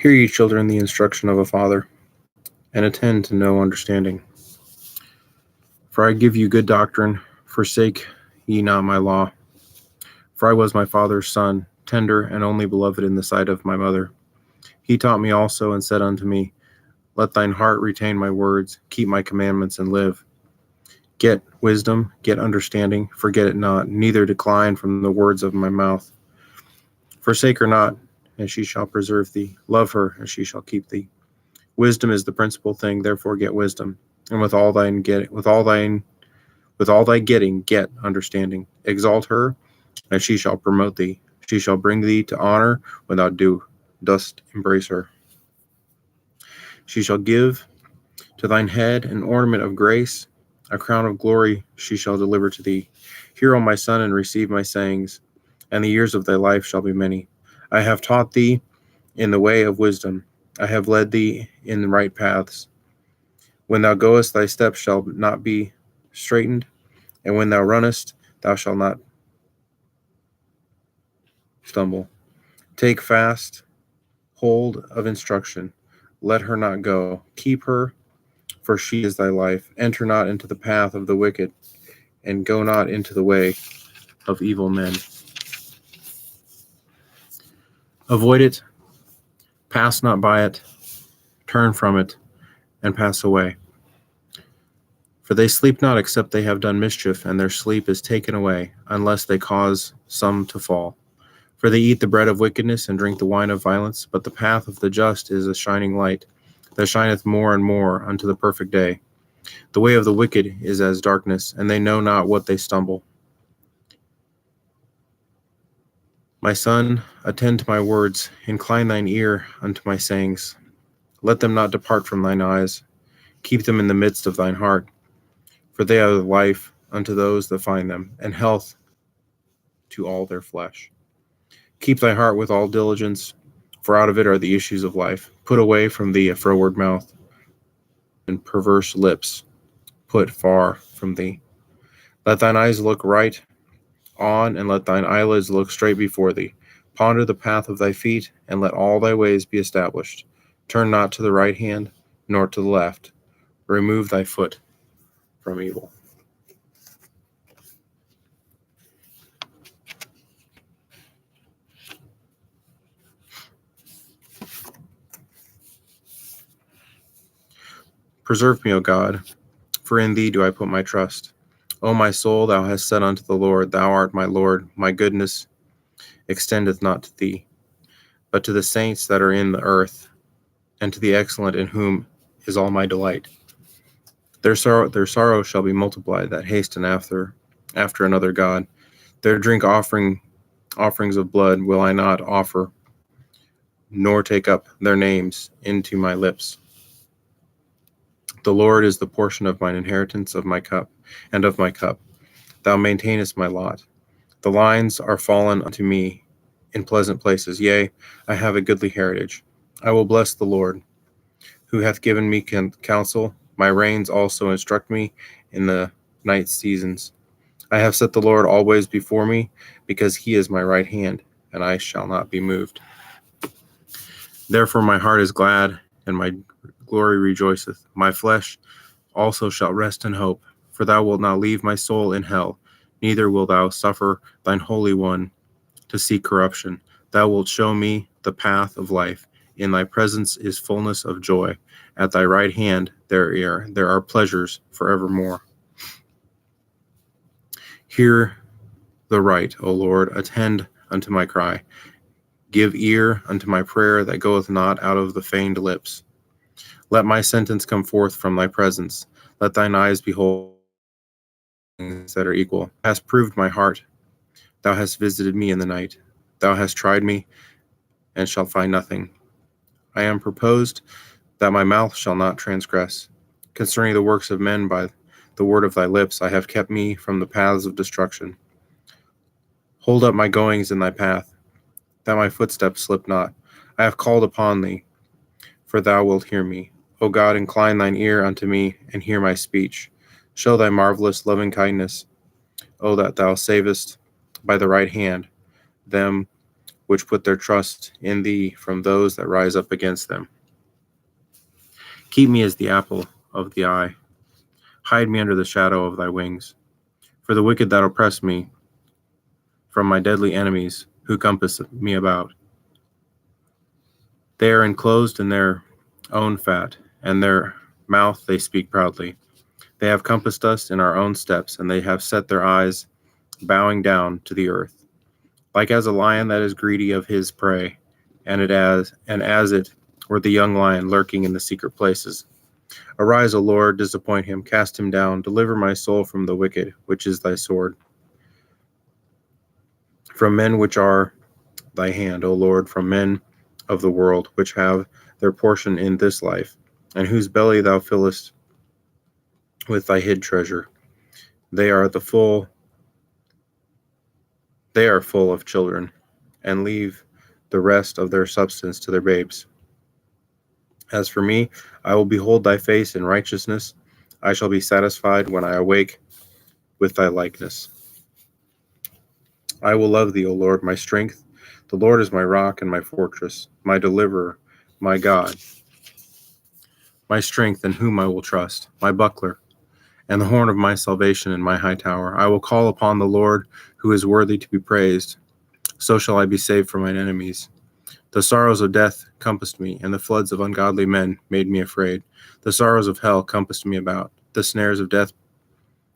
Hear, ye children, the instruction of a father, and attend to no understanding. For I give you good doctrine, forsake ye not my law. For I was my father's son, tender and only beloved in the sight of my mother. He taught me also, and said unto me, Let thine heart retain my words, keep my commandments, and live. Get wisdom, get understanding, forget it not, neither decline from the words of my mouth. Forsake her not, and she shall preserve thee. Love her, and she shall keep thee. Wisdom is the principal thing, therefore get wisdom. And with all thy getting, get understanding. Exalt her, and she shall promote thee. She shall bring thee to honor when thou dost embrace her. She shall give to thine head an ornament of grace, a crown of glory she shall deliver to thee. Hear, O my son, and receive my sayings, and the years of thy life shall be many. I have taught thee in the way of wisdom. I have led thee in the right paths. When thou goest, thy steps shall not be straitened, and when thou runnest, thou shalt not stumble. Take fast hold of instruction. Let her not go. Keep her, for she is thy life. Enter not into the path of the wicked, and go not into the way of evil men. Avoid it, pass not by it, turn from it, and pass away. For they sleep not except they have done mischief, and their sleep is taken away, unless they cause some to fall. For they eat the bread of wickedness and drink the wine of violence, but the path of the just is a shining light, that shineth more and more unto the perfect day. The way of the wicked is as darkness, and they know not what they stumble. My son, attend to my words, incline thine ear unto my sayings. Let them not depart from thine eyes. Keep them in the midst of thine heart, for they are life unto those that find them, and health to all their flesh. Keep thy heart with all diligence, for out of it are the issues of life. Put away from thee a froward mouth, and perverse lips put far from thee. Let thine eyes look right on, and let thine eyelids look straight before thee. Ponder the path of thy feet, and let all thy ways be established. Turn not to the right hand, nor to the left. Remove thy foot from evil. Preserve me, O God, for in thee do I put my trust. O my soul, thou hast said unto the Lord, Thou art my Lord. My goodness extendeth not to thee, but to the saints that are in the earth, and to the excellent in whom is all my delight. Their sorrow shall be multiplied that hasten after another God. Their drink offerings of blood will I not offer, nor take up their names into my lips. The Lord is the portion of mine inheritance, of my cup, and of my cup. Thou maintainest my lot. The lines are fallen unto me in pleasant places. Yea, I have a goodly heritage. I will bless the Lord, who hath given me counsel. My reins also instruct me in the night seasons. I have set the Lord always before me, because he is my right hand, and I shall not be moved. Therefore my heart is glad, and my glory rejoiceth. My flesh also shall rest in hope, for thou wilt not leave my soul in hell, neither wilt thou suffer thine Holy One to see corruption. Thou wilt show me the path of life. In thy presence is fullness of joy. At thy right hand there are pleasures forevermore. Hear the right, O Lord, attend unto my cry. Give ear unto my prayer that goeth not out of the feigned lips. Let my sentence come forth from thy presence. Let thine eyes behold things that are equal. Thou hast proved my heart. Thou hast visited me in the night. Thou hast tried me, and shalt find nothing. I am proposed that my mouth shall not transgress. Concerning the works of men, by the word of thy lips, I have kept me from the paths of destruction. Hold up my goings in thy path, that my footsteps slip not. I have called upon thee, for thou wilt hear me. O God, incline thine ear unto me, and hear my speech. Show thy marvelous loving kindness, O that thou savest by the right hand them which put their trust in thee from those that rise up against them. Keep me as the apple of the eye. Hide me under the shadow of thy wings. For the wicked that oppress me, from my deadly enemies who compass me about. They are enclosed in their own fat, and their mouth they speak proudly. They have compassed us in our own steps, and they have set their eyes bowing down to the earth. Like as a lion that is greedy of his prey, and as it were the young lion lurking in the secret places. Arise, O Lord, disappoint him, cast him down, deliver my soul from the wicked, which is thy sword. From men which are thy hand, O Lord, from men of the world, which have their portion in this life, and whose belly thou fillest with thy hid treasure. They are full of children, and leave the rest of their substance to their babes. As for me, I will behold thy face in righteousness. I shall be satisfied when I awake with thy likeness. I will love thee, O Lord, my strength. The Lord is my rock and my fortress, my deliverer, my God, my strength in whom I will trust, my buckler, and the horn of my salvation and my high tower. I will call upon the Lord, who is worthy to be praised. So shall I be saved from mine enemies. The sorrows of death compassed me, and the floods of ungodly men made me afraid. The sorrows of hell compassed me about. The snares of death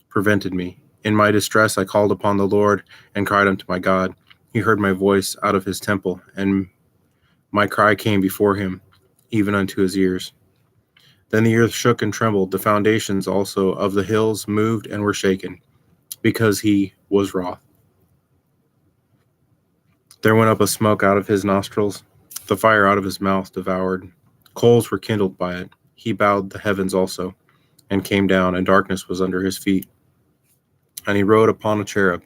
prevented me. In my distress I called upon the Lord and cried unto my God. He heard my voice out of his temple, and my cry came before him, even unto his ears. Then the earth shook and trembled. The foundations also of the hills moved and were shaken, because he was wroth. There went up a smoke out of his nostrils. The fire out of his mouth devoured. Coals were kindled by it. He bowed the heavens also, and came down, and darkness was under his feet. And he rode upon a cherub,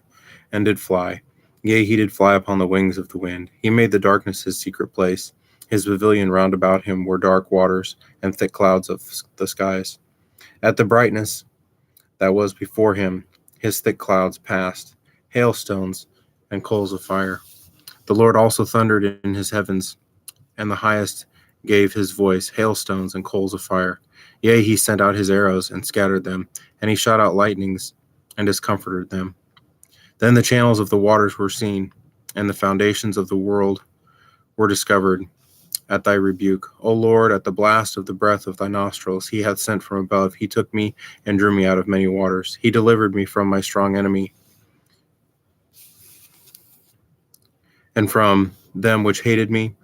and did fly. Yea, he did fly upon the wings of the wind. He made the darkness his secret place. His pavilion round about him were dark waters, and thick clouds of the skies. At the brightness that was before him, his thick clouds passed, hailstones and coals of fire. The Lord also thundered in his heavens, and the highest gave his voice, hailstones and coals of fire. Yea, he sent out his arrows and scattered them, and he shot out lightnings and discomfited them. Then the channels of the waters were seen, and the foundations of the world were discovered at thy rebuke. O Lord, at the blast of the breath of thy nostrils, he hath sent from above. He took me and drew me out of many waters. He delivered me from my strong enemy, and from them which hated me,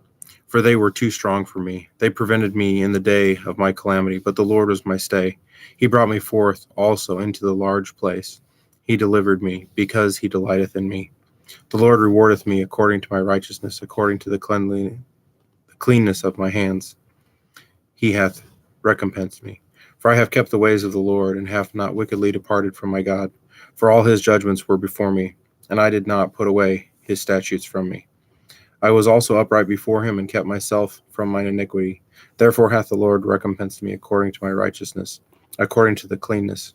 for they were too strong for me. They prevented me in the day of my calamity, but the Lord was my stay. He brought me forth also into the large place. He delivered me, because he delighteth in me. The Lord rewardeth me according to my righteousness, according to the cleanness of my hands. He hath recompensed me. For I have kept the ways of the Lord, and have not wickedly departed from my God. For all his judgments were before me, and I did not put away his statutes from me. I was also upright before him, and kept myself from mine iniquity. Therefore hath the Lord recompensed me according to my righteousness, according to the cleanness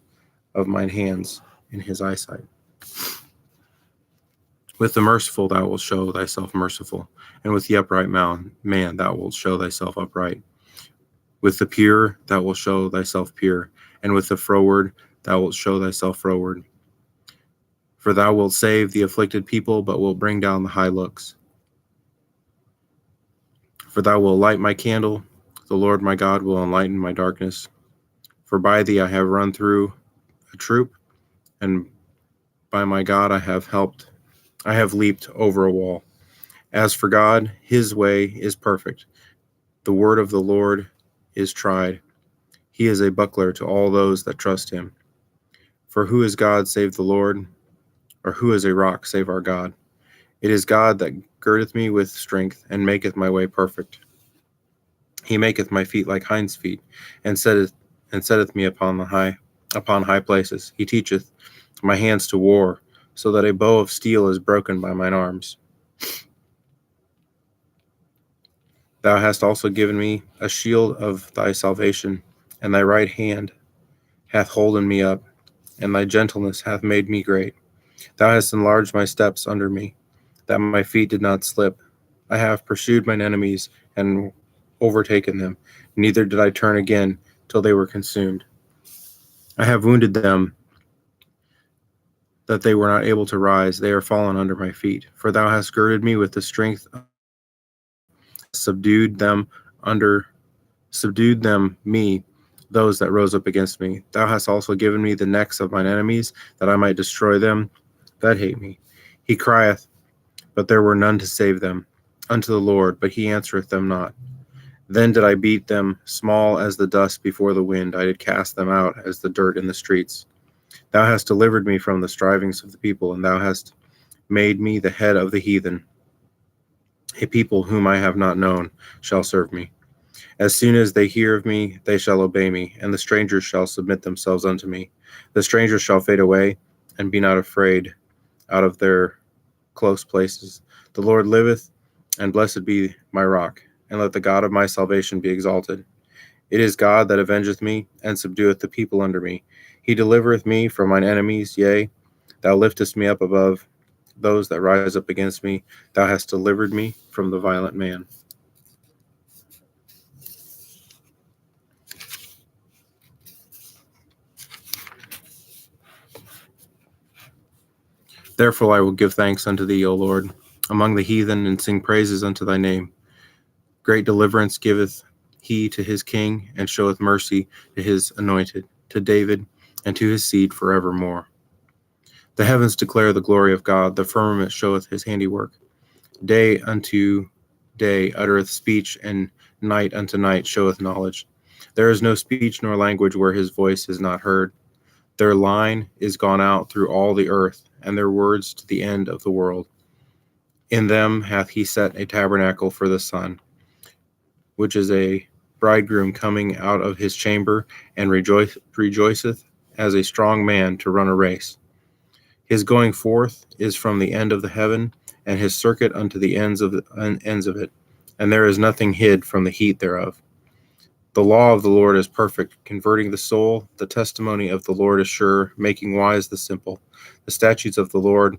of mine hands in his eyesight. With the merciful thou wilt show thyself merciful, and with the upright man thou wilt show thyself upright. With the pure thou wilt show thyself pure, and with the froward thou wilt show thyself froward. For thou wilt save the afflicted people, but wilt bring down the high looks. For thou wilt light my candle, the Lord my God will enlighten my darkness. For by thee I have run through a troop, and by my God I have leaped over a wall. As for God, his way is perfect. The word of the Lord is tried. He is a buckler to all those that trust him. For who is God save the Lord? Or who is a rock save our God? It is God that girdeth me with strength, and maketh my way perfect. He maketh my feet like hinds' feet, and setteth me upon high places. He teacheth my hands to war, so that a bow of steel is broken by mine arms. Thou hast also given me a shield of thy salvation, and thy right hand hath holden me up, and thy gentleness hath made me great. Thou hast enlarged my steps under me, that my feet did not slip. I have pursued mine enemies and overtaken them. Neither did I turn again till they were consumed. I have wounded them that they were not able to rise. They are fallen under my feet. For thou hast girded me with the strength of subdued them under subdued them me, those that rose up against me. Thou hast also given me the necks of mine enemies, that I might destroy them that hate me. He crieth, but there were none to save them. Unto the Lord, but he answereth them not. Then did I beat them small as the dust before the wind. I did cast them out as the dirt in the streets. Thou hast delivered me from the strivings of the people, and thou hast made me the head of the heathen. A people whom I have not known shall serve me. As soon as they hear of me, they shall obey me, and the strangers shall submit themselves unto me. The strangers shall fade away, and be not afraid out of their close places. The Lord liveth, and blessed be my rock, and let the God of my salvation be exalted. It is God that avengeth me, and subdueth the people under me. He delivereth me from mine enemies, yea, thou liftest me up above those that rise up against me. Thou hast delivered me from the violent man. Therefore I will give thanks unto thee, O Lord, among the heathen, and sing praises unto thy name. Great deliverance giveth he to his king, and showeth mercy to his anointed, to David, and to his seed forevermore. The heavens declare the glory of God, the firmament showeth his handiwork. Day unto day uttereth speech, and night unto night showeth knowledge. There is no speech nor language where his voice is not heard. Their line is gone out through all the earth, and their words to the end of the world. In them hath he set a tabernacle for the sun, which is a bridegroom coming out of his chamber, and rejoiceth as a strong man to run a race. His going forth is from the end of the heaven, and his circuit unto the ends of it, and there is nothing hid from the heat thereof. The law of the Lord is perfect, converting the soul. The testimony of the Lord is sure, making wise the simple. The statutes of the Lord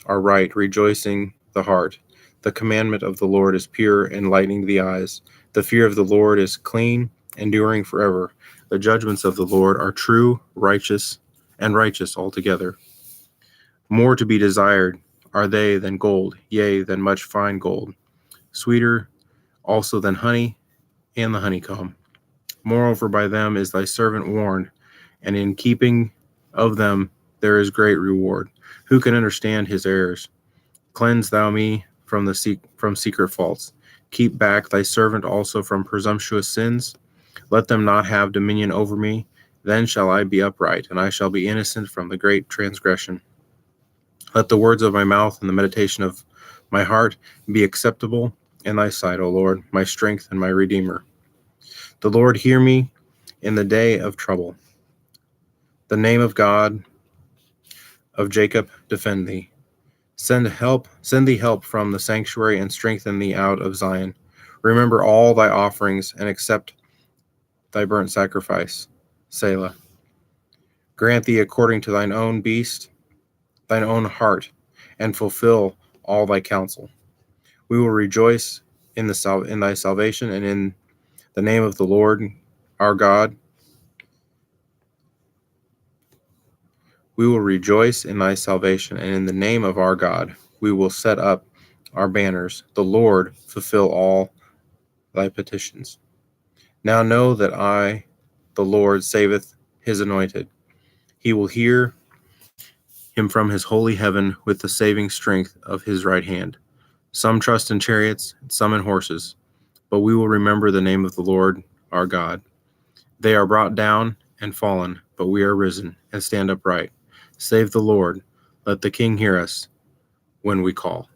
are right, rejoicing the heart. The commandment of the Lord is pure, enlightening the eyes. The fear of the Lord is clean, enduring forever. The judgments of the Lord are true, righteous altogether. More to be desired are they than gold, yea, than much fine gold. Sweeter also than honey and the honeycomb. Moreover, by them is thy servant warned, and in keeping of them there is great reward. Who can understand his errors? Cleanse thou me from secret faults. Keep back thy servant also from presumptuous sins. Let them not have dominion over me. Then shall I be upright, and I shall be innocent from the great transgression. Let the words of my mouth and the meditation of my heart be acceptable in thy sight, O Lord, my strength and my redeemer. The Lord hear me in the day of trouble. The name of God of Jacob defend thee. Send thee help from the sanctuary, and strengthen thee out of Zion. Remember all thy offerings, and accept thy burnt sacrifice. Selah. Grant thee according to thine own heart, and fulfill all thy counsel. We will rejoice in thy salvation, and in the name of the Lord our God. We will rejoice in thy salvation, and in the name of our God we will set up our banners. The Lord fulfill all thy petitions. Now know that I, the Lord, saveth his anointed. He will hear him from his holy heaven with the saving strength of his right hand. Some trust in chariots, and some in horses, but we will remember the name of the Lord our God. They are brought down and fallen, but we are risen and stand upright. Save the Lord. Let the King hear us when we call.